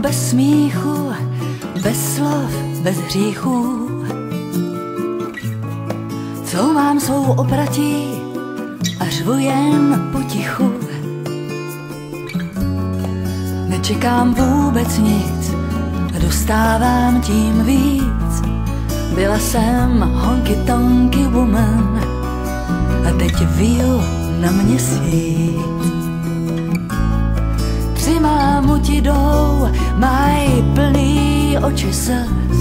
bez smíchu, bez slov, bez hříchů. Couvám svou opratí a řvu jen potichu. Nečekám vůbec nic, dostávám tím víc. Byla jsem honky tonky woman a teď vyju na měsíc. Tři mámuti jdou, mají plný oči slz,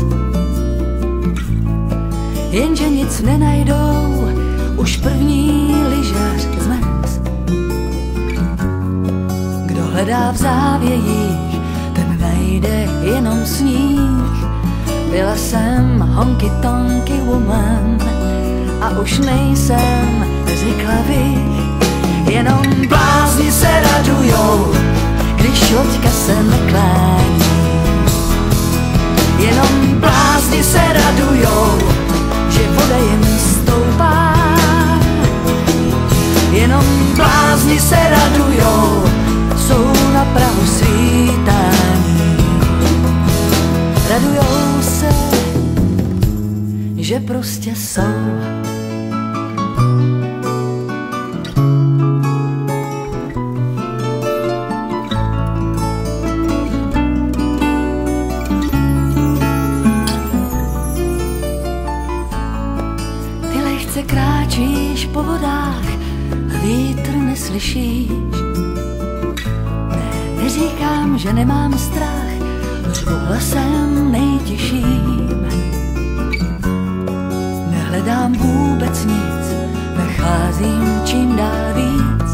jenže nic nenajdou, už první lyžař zmrz. Kdo hledá v závějích, ten najde jenom sníh. Byla jsem honky tonky woman a už nejsem, řekla bych. Jenom blázni se radujou, když loďka se naklání. Jenom blázni se radujou, že voda jim stoupá. Jenom blázni se radujou, jsou na prahu svítání. Radujou se, že prostě jsou. Ty lehce kráčíš po vodách a vítr neslyšíš. Ne, neříkám, že nemám strach, řvu hlasem nejtiším. Nehledám vůbec nic, nacházím čím dál víc.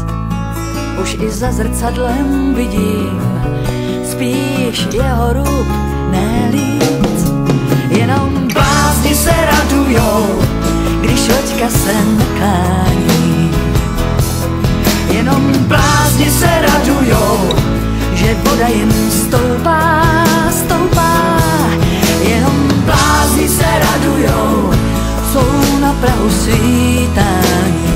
Už i za zrcadlem vidím spíš jeho rub, ne líc. Jenom blázni se radujou, když loďka se naklání. Jenom blázni se radujou, že voda jim stoupá, stoupá. Jenom blázni se radujou, jsou na prahu svítání.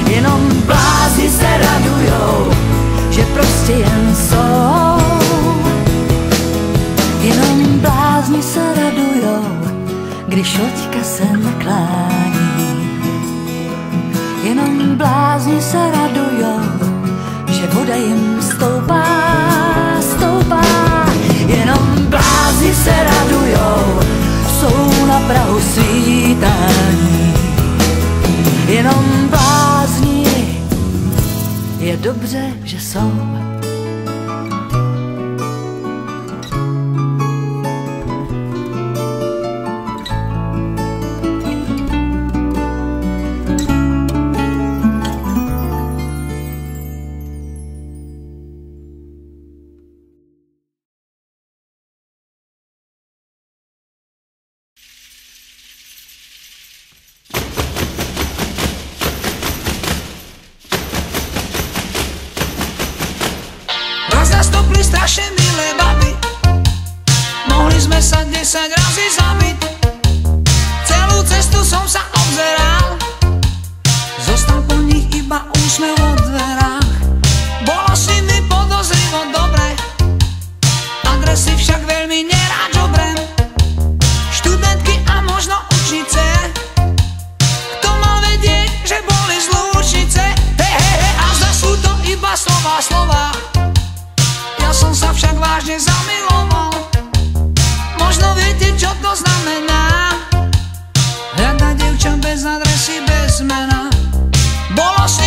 Jenom blázni se radujou, že prostě jen jsou. Jenom blázni se radujou, když loďka se naklání. Jenom blázni se radujou, že voda jim stoupá, stoupá. Jenom blázni se radujou, jsou na prahu svítání. Jenom blázni, je dobře, že jsou. Zastopli strašne milé baby, mohli sme sa 10 razy zabiť. Celú cestu som sa obzeral, zostal po nich iba úsmev vo dverách. Bolo s nimi podozrivo dobre, adresy však veľmi nerád žobrem. Študentky a možno učnice, kto mal vedieť, že boli z Lučnice. A zda sú to iba slova, slova. Ja som sa však vážne zamiloval. Možno viete, čo to znamená hľadať dievča bez adresy, bez mena. Bolo s